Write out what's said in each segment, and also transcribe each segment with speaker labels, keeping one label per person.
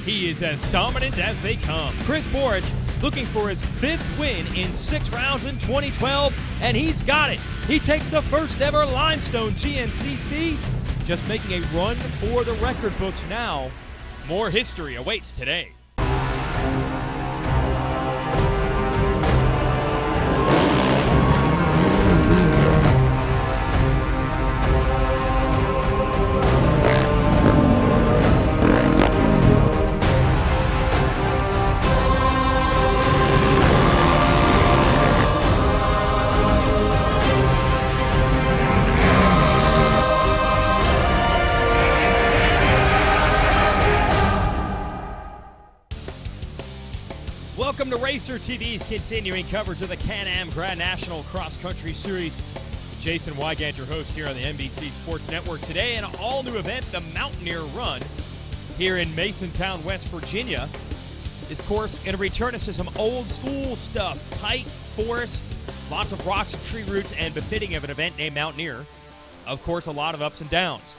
Speaker 1: He is as dominant as they come. Chris Borich looking for his 5th win in 6 rounds in 2012, and he's got it. He takes the first ever limestone GNCC, just making a run for the record books now. More history awaits today. Welcome to Racer TV's continuing coverage of the Can-Am Grand National Cross Country Series. Jason Wygant, your host here on the NBC Sports Network. Today, an all-new event, the Mountaineer Run, here in Masontown, West Virginia. This course going to return us to some old-school stuff, tight forest, lots of rocks and tree roots, and befitting of an event named Mountaineer. Of course, a lot of ups and downs.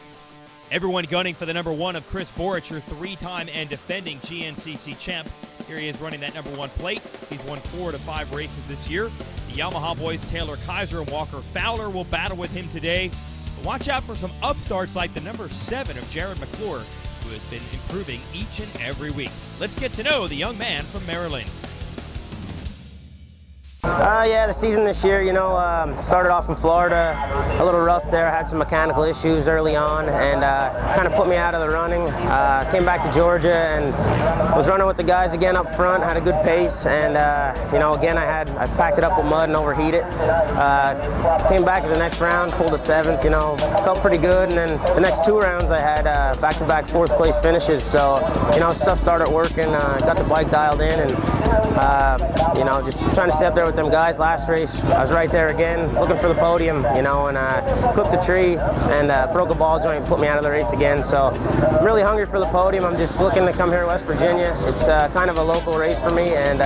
Speaker 1: Everyone gunning for the number 1 of Chris Borich, your 3-time and defending GNCC champ. Here he is running that number 1 plate. He's won 4 to 5 races this year. The Yamaha boys, Taylor Kiser and Walker Fowler, will battle with him today. But watch out for some upstarts like the number 7 of Jared McClure, who has been improving each and every week. Let's get to know the young man from Maryland.
Speaker 2: Yeah, the season this year, started off in Florida, a little rough there. I had some mechanical issues early on and kind of put me out of the running. Came back to Georgia and was running with the guys again up front, had a good pace, and again I packed it up with mud and overheated. Came back in the next round, pulled a 7th, felt pretty good, and then the next 2 rounds I had back-to-back 4th place finishes, so stuff started working, got the bike dialed in, and just trying to stay up there with them guys. Last race I was right there again looking for the podium, and clipped a tree and broke a ball joint and put me out of the race again. So I'm really hungry for the podium. I'm just looking to come here to West Virginia. It's kind of a local race for me, and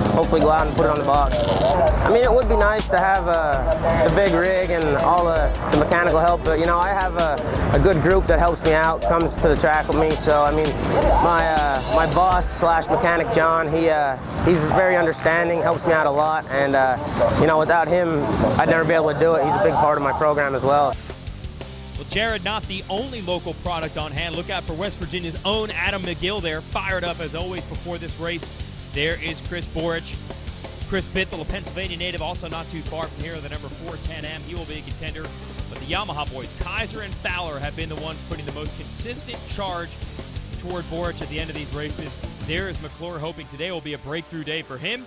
Speaker 2: hopefully go out and put it on the box. I mean, it would be nice to have the big rig and all the mechanical help, but I have a good group that helps me out, comes to the track with me. So I mean, my boss / mechanic John, he's very understanding, helps me out a lot, and without him I'd never be able to do it. He's a big part of my program as well.
Speaker 1: Well, Jared, not the only local product on hand. Look out for West Virginia's own Adam McGill there, fired up as always before this race. There is Chris Borich. Chris Bithell, a Pennsylvania native, also not too far from here, the number 4 Can-Am. He will be a contender. But the Yamaha boys, Kiser and Fowler, have been the ones putting the most consistent charge toward Borich at the end of these races. There is McClure, hoping today will be a breakthrough day for him.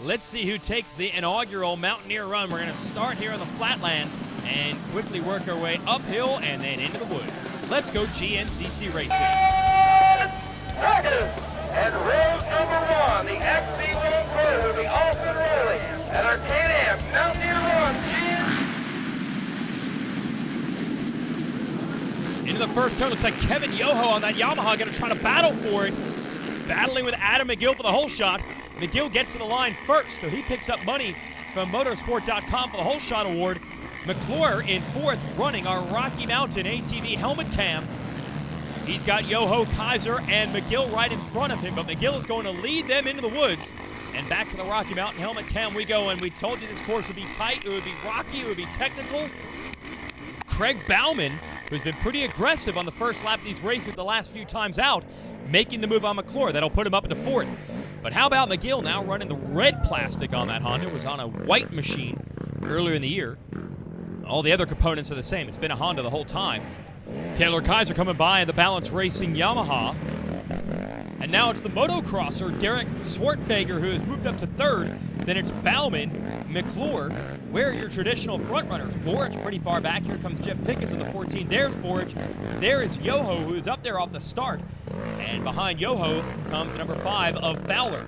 Speaker 1: Let's see who takes the inaugural Mountaineer Run. We're going to start here on the flatlands and quickly work our way uphill and then into the woods. Let's go GNCC racing.
Speaker 3: Second, and road number 1, the XC1 crew will be off and rolling at our Can-Am Mountaineer Run.
Speaker 1: Into the first turn, looks like Kevin Yoho on that Yamaha going to try to battle for it. Battling with Adam McGill for the whole shot. McGill gets to the line first, so he picks up money from motorsport.com for the whole shot award. McClure in 4th, running our Rocky Mountain ATV helmet cam. He's got Yoho, Kiser, and McGill right in front of him, but McGill is going to lead them into the woods. And back to the Rocky Mountain helmet cam we go, and we told you this course would be tight, it would be rocky, it would be technical. Craig Bauman, who's been pretty aggressive on the first lap of these races the last few times out, making the move on McClure. That'll put him up into 4th. But how about McGill now running the red plastic on that Honda? It was on a white machine earlier in the year. All the other components are the same. It's been a Honda the whole time. Taylor Kiser coming by in the Balance Racing Yamaha. And now it's the motocrosser, Derek Swartfager, who has moved up to 3rd. Then it's Bauman, McClure. Where are your traditional front runners? Borich pretty far back. Here comes Jeff Pickens in the 14. There's Borich. There is Yoho, who is up there off the start. And behind Yoho comes number 5 of Fowler.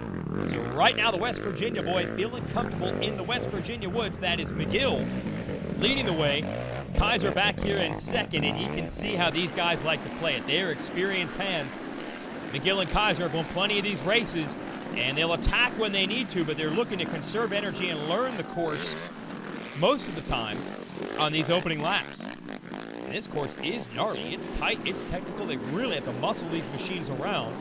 Speaker 1: So right now the West Virginia boy feeling comfortable in the West Virginia woods. That is McGill leading the way. Kiser back here in 2nd, and you can see how these guys like to play it. They're experienced hands. McGill and Kiser have won plenty of these races, and they'll attack when they need to, but they're looking to conserve energy and learn the course most of the time on these opening laps. And this course is gnarly. It's tight. It's technical. They really have to muscle these machines around.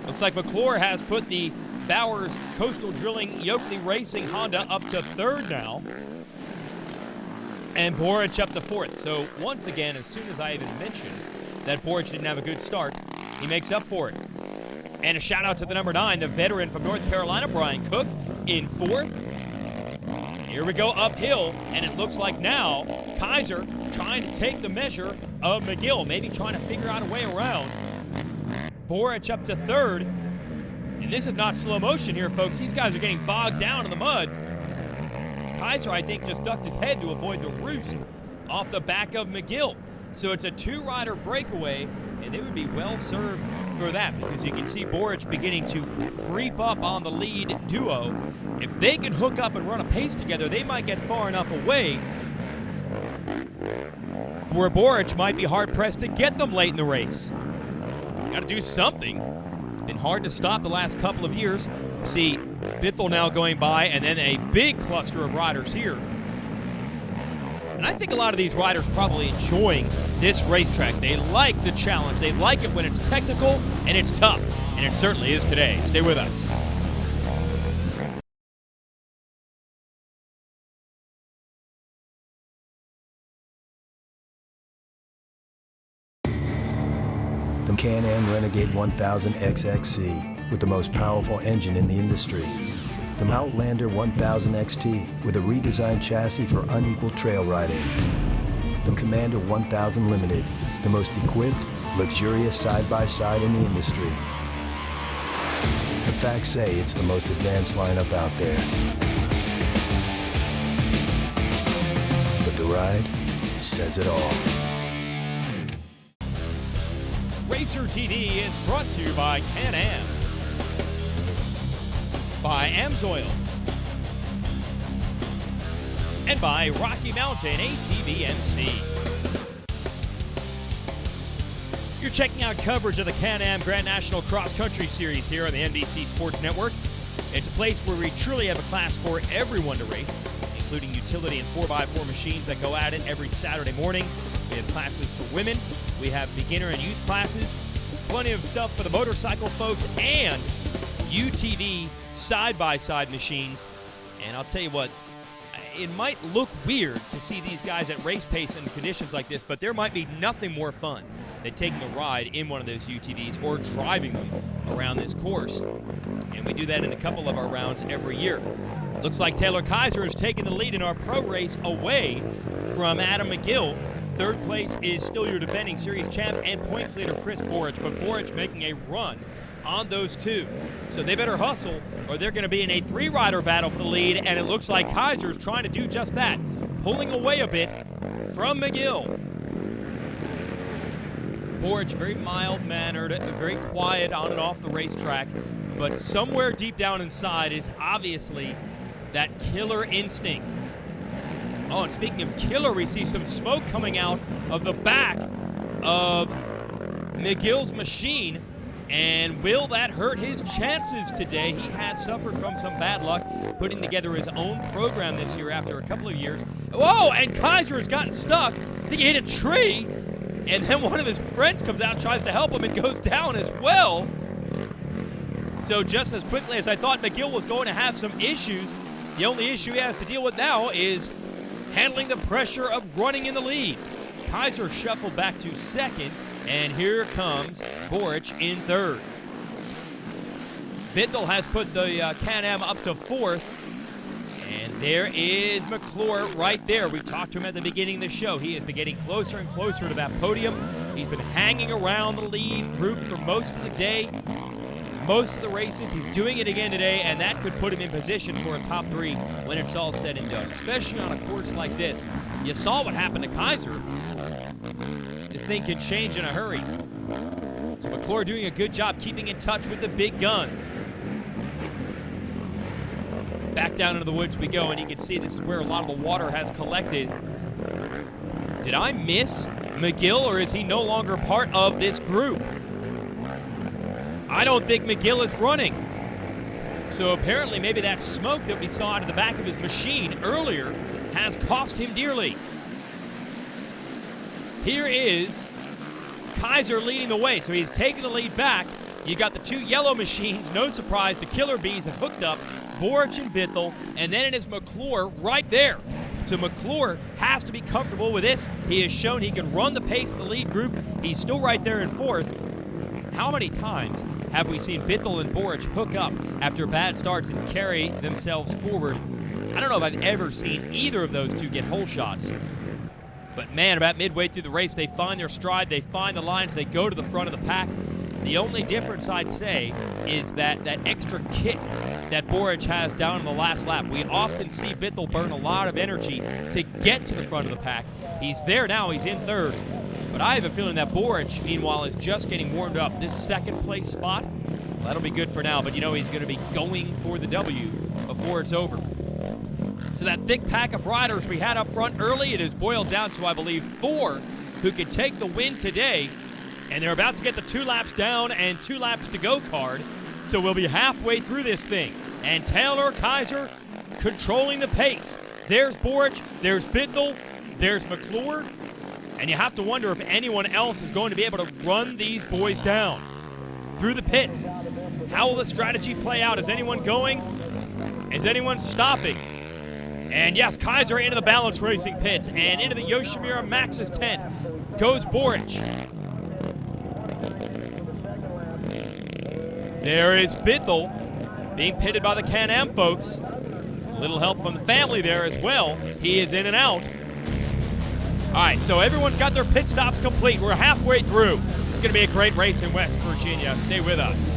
Speaker 1: Looks like McClure has put the Bowers Coastal Drilling Yoakley Racing Honda up to 3rd now. And Borich up to 4th. So once again, as soon as I even mentioned that Borich didn't have a good start, he makes up for it. And a shout out to the number 9, the veteran from North Carolina, Brian Cook, in 4th. Here we go uphill, and it looks like now Kiser trying to take the measure of McGill, maybe trying to figure out a way around. Borich up to 3rd. And this is not slow motion here, folks. These guys are getting bogged down in the mud. Kiser, I think, just ducked his head to avoid the roost off the back of McGill. So it's a 2-rider breakaway, and they would be well served for that, because you can see Borich beginning to creep up on the lead duo. If they can hook up and run a pace together, they might get far enough away where Borich might be hard-pressed to get them late in the race. Got to do something. Been hard to stop the last couple of years. See Bithell now going by, and then a big cluster of riders here. And I think a lot of these riders probably enjoying this racetrack. They like the challenge. They like it when it's technical and it's tough. And it certainly is today. Stay with us.
Speaker 4: The Can-Am Renegade 1000 XXC with the most powerful engine in the industry. The Outlander 1000 XT with a redesigned chassis for unequal trail riding. The Commander 1000 Limited, the most equipped, luxurious side-by-side in the industry. The facts say it's the most advanced lineup out there. But the ride says it all.
Speaker 1: Racer TV is brought to you by Can-Am, by Amsoil, and by Rocky Mountain ATV MC. You're checking out coverage of the Can-Am Grand National Cross Country Series here on the NBC Sports Network. It's a place where we truly have a class for everyone to race, including utility and 4x4 machines that go at it every Saturday morning. We have classes for women. We have beginner and youth classes. Plenty of stuff for the motorcycle folks and UTV side-by-side machines. And I'll tell you what, it might look weird to see these guys at race pace in conditions like this, but there might be nothing more fun than taking a ride in one of those UTVs or driving them around this course. And we do that in a couple of our rounds every year. Looks like Taylor Kiser has taken the lead in our pro race away from Adam McGill. 3rd place is still your defending series champ and points leader Chris Borich, but Borich making a run on those two. So they better hustle or they're going to be in a 3-rider battle for the lead, and it looks like Kiser's trying to do just that, pulling away a bit from McGill. Borich very mild-mannered, very quiet on and off the racetrack, but somewhere deep down inside is obviously that killer instinct. Oh, and speaking of killer, we see some smoke coming out of the back of McGill's machine. And will that hurt his chances today? He has suffered from some bad luck putting together his own program this year after a couple of years. Whoa, and Kiser has gotten stuck. I think he hit a tree. And then one of his friends comes out and tries to help him and goes down as well. So just as quickly as I thought McGill was going to have some issues, the only issue he has to deal with now is handling the pressure of running in the lead. Kiser shuffled back to 2nd, and here comes Borich in 3rd. Bithell has put the Can-Am up to 4th, and there is McClure right there. We talked to him at the beginning of the show. He has been getting closer and closer to that podium. He's been hanging around the lead group for most of the day, most of the races. He's doing it again today, and that could put him in position for a top 3 when it's all said and done, especially on a course like this. You saw what happened to Kiser. This thing can change in a hurry. So McClure doing a good job keeping in touch with the big guns. Back down into the woods we go, and you can see this is where a lot of the water has collected. Did I miss McGill, or is he no longer part of this group? I don't think McGill is running. So apparently maybe that smoke that we saw out of the back of his machine earlier has cost him dearly. Here is Kiser leading the way. So he's taking the lead back. You got the two yellow machines, no surprise, the Killer Bees have hooked up, Borich and Bithell, and then it is McClure right there. So McClure has to be comfortable with this. He has shown he can run the pace of the lead group. He's still right there in fourth. How many times have we seen Bithell and Borich hook up after bad starts and carry themselves forward? I don't know if I've ever seen either of those two get hole shots. But man, about midway through the race, they find their stride, they find the lines, they go to the front of the pack. The only difference, I'd say, is that extra kick that Borich has down in the last lap. We often see Bithell burn a lot of energy to get to the front of the pack. He's there now, he's in third. But I have a feeling that Borich, meanwhile, is just getting warmed up. This second place spot, well, that'll be good for now, but you know he's going to be going for the W before it's over. So that thick pack of riders we had up front early, it is boiled down to, I believe, 4 who could take the win today. And they're about to get the 2 laps down and 2 laps to go card. So we'll be halfway through this thing. And Taylor Kiser controlling the pace. There's Borich, there's Bithell, there's McClure. And you have to wonder if anyone else is going to be able to run these boys down through the pits. How will the strategy play out? Is anyone going? Is anyone stopping? And yes, Kiser into the balance racing pits. And into the Yoshimura Maxxis tent goes Borich. There is Bithell being pitted by the Can-Am folks. A little help from the family there as well. He is in and out. All right, so everyone's got their pit stops complete. We're halfway through. It's going to be a great race in West Virginia. Stay with us.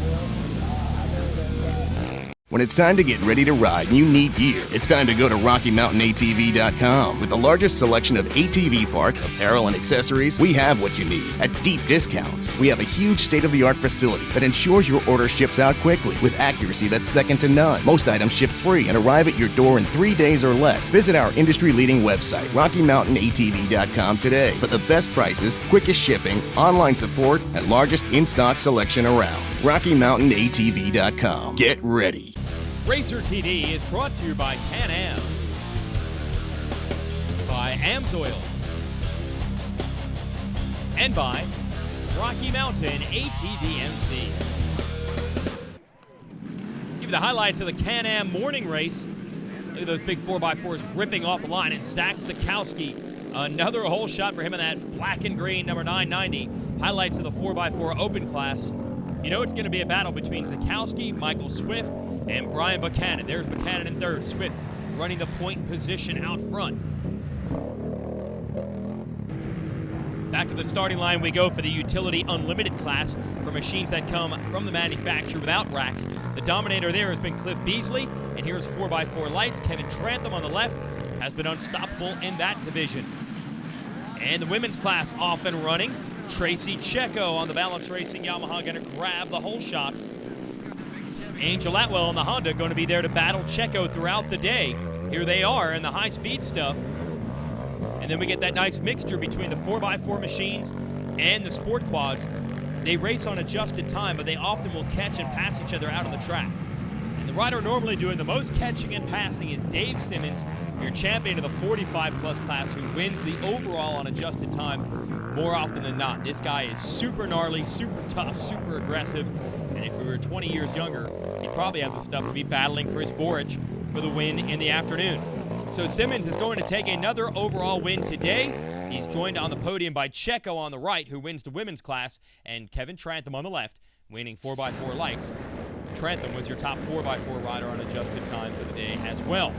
Speaker 5: When it's time to get ready to ride and you need gear, it's time to go to RockyMountainATV.com. With the largest selection of ATV parts, apparel, and accessories, we have what you need at deep discounts. We have a huge state-of-the-art facility that ensures your order ships out quickly with accuracy that's second to none. Most items ship free and arrive at your door in 3 days or less. Visit our industry-leading website, RockyMountainATV.com today for the best prices, quickest shipping, online support, and largest in-stock selection around. RockyMountainATV.com. Get ready.
Speaker 1: Racer TD is brought to you by Can-Am, by AMSOIL, and by Rocky Mountain ATVMC. Give you the highlights of the Can-Am morning race. Look at those big 4x4s ripping off the line, and Zach Zakowski, another hole shot for him in that black and green number 990. Highlights of the 4x4 open class. You know it's going to be a battle between Zakowski, Michael Swift, and Brian Buchanan. There's Buchanan in third. Swift running the point position out front. Back to the starting line we go for the Utility Unlimited class for machines that come from the manufacturer without racks. The dominator there has been Cliff Beasley, and here's 4x4 lights. Kevin Trantham on the left has been unstoppable in that division. And the women's class off and running. Tracy Checo on the balance racing Yamaha going to grab the hole shot. Angel Atwell on the Honda going to be there to battle Checo throughout the day. Here they are in the high-speed stuff. And then we get that nice mixture between the 4x4 machines and the sport quads. They race on adjusted time, but they often will catch and pass each other out on the track. And the rider normally doing the most catching and passing is Dave Simmons, your champion of the 45-plus class, who wins the overall on adjusted time more often than not. This guy is super gnarly, super tough, super aggressive. And if we were 20 years younger, he'd probably have the stuff to be battling Chris Borich for the win in the afternoon. So Simmons is going to take another overall win today. He's joined on the podium by Checo on the right, who wins the women's class, and Kevin Trantham on the left, winning 4x4 lights. Trantham was your top 4x4 rider on adjusted time for the day as well.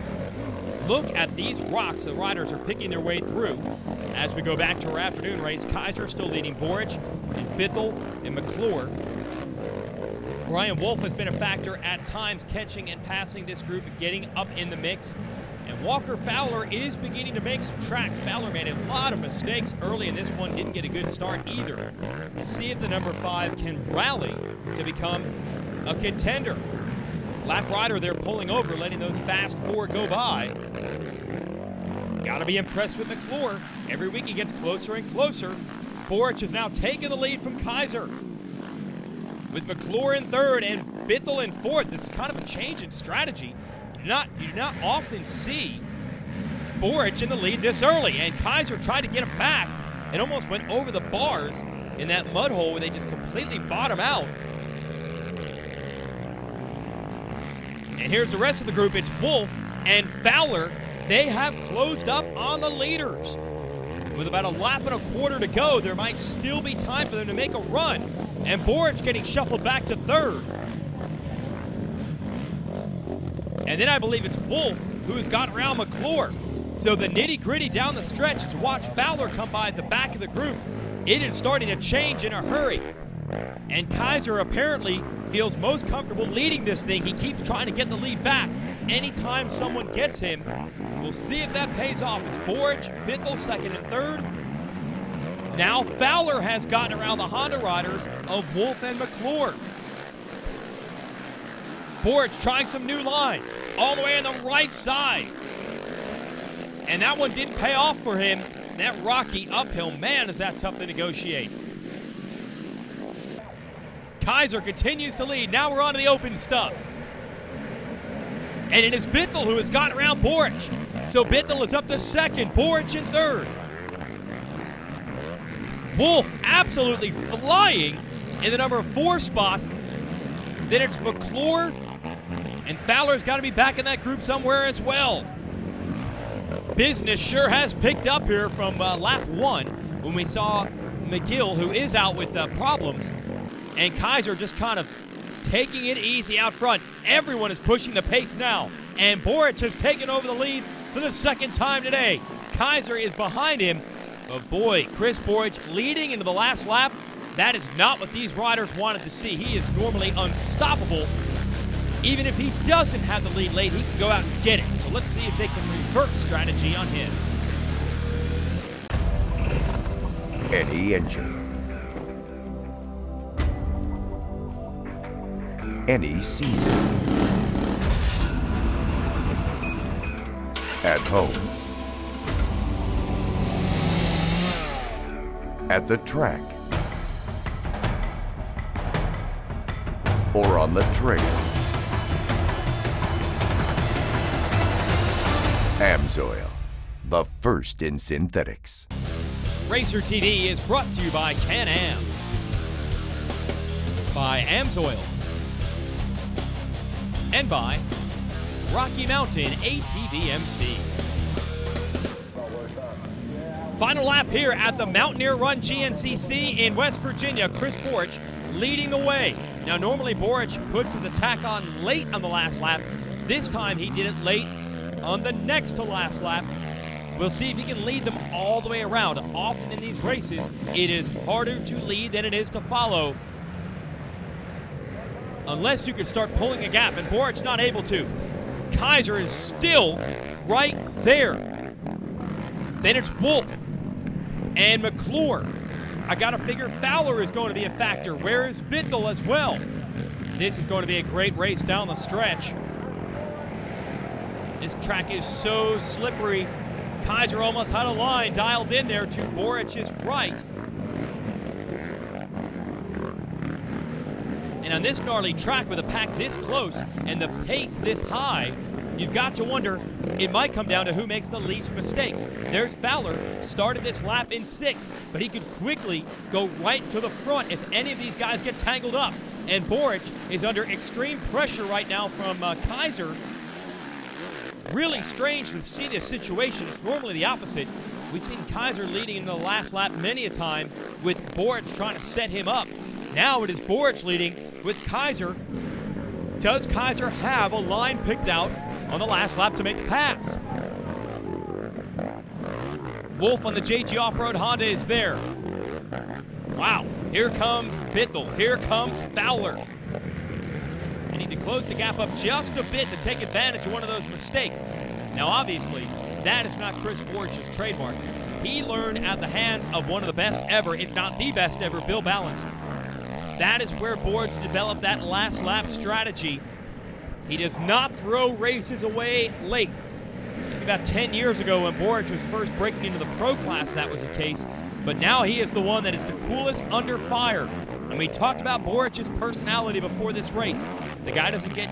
Speaker 1: Look at these rocks the riders are picking their way through. As we go back to our afternoon race, Kiser still leading Borich, and Bithell and McClure. Brian Wolf has been a factor at times, catching and passing this group, getting up in the mix. And Walker Fowler is beginning to make some tracks. Fowler made a lot of mistakes early in this one, didn't get a good start either. We'll see if the number 5 can rally to become a contender. Lap rider there pulling over, letting those fast 4 go by. Gotta be impressed with McClure. Every week he gets closer and closer. Borich has now taken the lead from Kiser, with McClure in third and Bithell in fourth. This is kind of a change in strategy. You do not often see Borich in the lead this early, and Kiser tried to get him back and almost went over the bars in that mud hole where they just completely bottom out. And here's the rest of the group. It's Wolf and Fowler. They have closed up on the leaders. With about a lap and a quarter to go, there might still be time for them to make a run. And Borich getting shuffled back to third. And then I believe it's Wolf who has got around McClure. So the nitty-gritty down the stretch is watch Fowler come by at the back of the group. It is starting to change in a hurry. And Kiser apparently feels most comfortable leading this thing. He keeps trying to get the lead back. Anytime someone gets him, we'll see if that pays off. It's Borich, Bithell, second and third. Now Fowler has gotten around the Honda riders of Wolf and McClure. Borich trying some new lines all the way on the right side. And that one didn't pay off for him. That rocky uphill, man, is that tough to negotiate. Kiser continues to lead. Now we're on to the open stuff. And it is Bithell who has gotten around Borich. So Bithell is up to second, Borich in third. Wolf absolutely flying in the number 4 spot. Then it's McClure, and Fowler's got to be back in that group somewhere as well. Business sure has picked up here from lap 1 when we saw McGill, who is out with problems, and Kiser just kind of taking it easy out front. Everyone is pushing the pace now, and Borich has taken over the lead for the second time today. Kiser is behind him, but boy, Chris Borich leading into the last lap. That is not what these riders wanted to see. He is normally unstoppable. Even if he doesn't have the lead late, he can go out and get it. So let's see if they can reverse strategy on him.
Speaker 6: Any engine. Any season. At home. At the track. Or on the trail. Amsoil, the first in synthetics.
Speaker 1: Racer TV is brought to you by Can-Am, by Amsoil, and by Rocky Mountain ATV MC. Final lap here at the Mountaineer Run GNCC in West Virginia. Chris Borich leading the way. Now normally Borich puts his attack on late on the last lap. This time he did it late on the next to last lap. We'll see if he can lead them all the way around. Often in these races, it is harder to lead than it is to follow. Unless you can start pulling a gap, and Borich not able to. Kiser is still right there. Then it's Wolf and McClure. I gotta figure Fowler is going to be a factor. Where is Bithell as well? This is going to be a great race down the stretch. This track is so slippery. Kiser almost had a line dialed in there to Borich's right. And on this gnarly track with a pack this close and the pace this high, you've got to wonder, it might come down to who makes the least mistakes. There's Fowler, started this lap in 6th, but he could quickly go right to the front if any of these guys get tangled up. And Borich is under extreme pressure right now from Kiser. Really strange to see this situation. It's normally the opposite. We've seen Kiser leading into the last lap many a time with Borich trying to set him up. Now it is Borich leading with Kiser. Does Kiser have a line picked out on the last lap to make the pass? Wolf on the JG Off-Road Honda is there. Wow, here comes Bithell, here comes Fowler. They need to close the gap up just a bit to take advantage of one of those mistakes. Now obviously, that is not Chris Borich's trademark. He learned at the hands of one of the best ever, if not the best ever, Bill Balance. That is where Borich developed that last lap strategy. He does not throw races away late. Maybe about 10 years ago when Borich was first breaking into the pro class, that was the case. But now he is the one that is the coolest under fire. And we talked about Borich's personality before this race. The guy doesn't get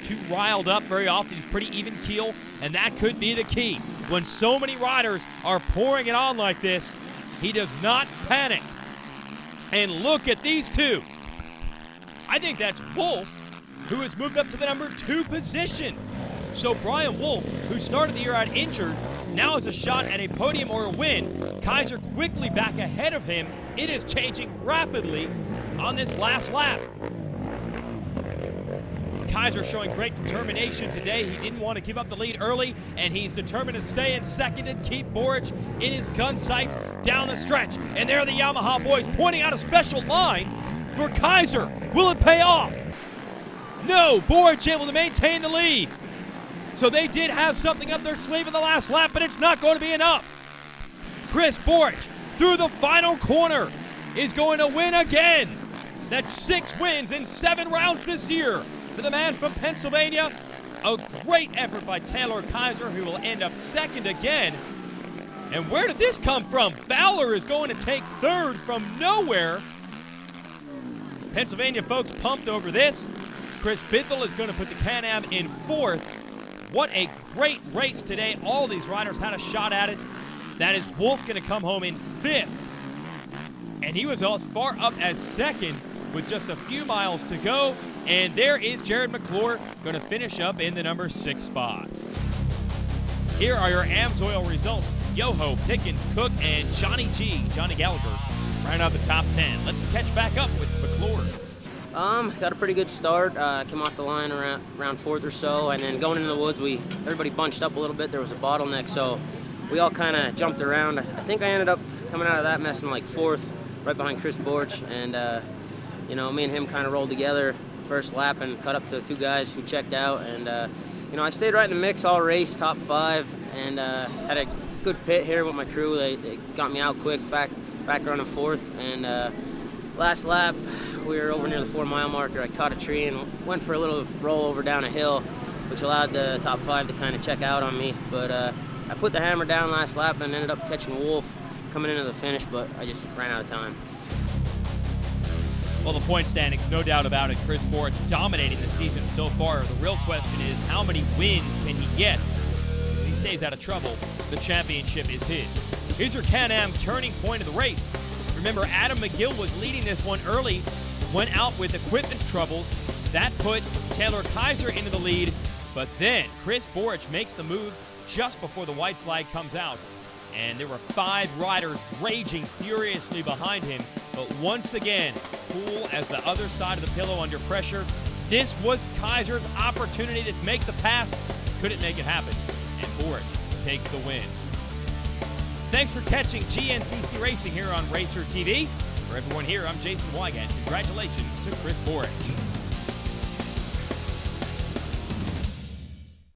Speaker 1: too riled up very often. He's pretty even keel, and that could be the key. When so many riders are pouring it on like this, he does not panic. And look at these two. I think that's Wolf who has moved up to the number 2 position. So Brian Wolf, who started the year out injured, now has a shot at a podium or a win. Kiser quickly back ahead of him. It is changing rapidly on this last lap. Kiser showing great determination today. He didn't want to give up the lead early, and he's determined to stay in second and keep Borich in his gun sights down the stretch. And there are the Yamaha boys pointing out a special line for Kiser. Will it pay off? No, Borich able to maintain the lead. So they did have something up their sleeve in the last lap, but it's not going to be enough. Chris Borich, through the final corner, is going to win again. That's 6 wins in 7 rounds this year for the man from Pennsylvania. A great effort by Taylor Kiser, who will end up second again. And where did this come from? Fowler is going to take third from nowhere. Pennsylvania folks pumped over this. Chris Bithell is going to put the Can-Am in 4th. What a great race today. All these riders had a shot at it. That is Wolf going to come home in 5th. And he was as far up as 2nd with just a few miles to go. And there is Jared McClure going to finish up in the number 6 spot. Here are your AMSOIL results. Yoho, Pickens, Cook, and Johnny Gallagher, round out the top 10. Let's catch back up with McClure.
Speaker 2: Got a pretty good start. Came off the line around 4th or so, and then going into the woods, everybody bunched up a little bit. There was a bottleneck, so we all kind of jumped around. I think I ended up coming out of that mess in like 4th, right behind Chris Borich, and you know, me and him kind of rolled together first lap and cut up to 2 guys who checked out, and you know, I stayed right in the mix all race, top 5, and had a good pit here with my crew. They got me out quick, back running 4th, and last lap we were over near the 4-mile marker. I caught a tree and went for a little roll over down a hill, which allowed the top 5 to kind of check out on me, but I put the hammer down last lap and ended up catching Wolf coming into the finish, but I just ran out of time.
Speaker 1: Well, the point standings, no doubt about it. Chris Borich dominating the season so far. The real question is, how many wins can he get? If he stays out of trouble, the championship is his. Here's your Can-Am turning point of the race. Remember, Adam McGill was leading this one early, went out with equipment troubles. That put Taylor Kiser into the lead, but then Chris Borich makes the move just before the white flag comes out. And there were 5 riders raging furiously behind him, but once again, cool as the other side of the pillow under pressure. This was Kiser's opportunity to make the pass. Couldn't make it happen, and Borich takes the win. Thanks for catching GNCC Racing here on Racer TV. For everyone here, I'm Jason Wygant. Congratulations to Chris Borich.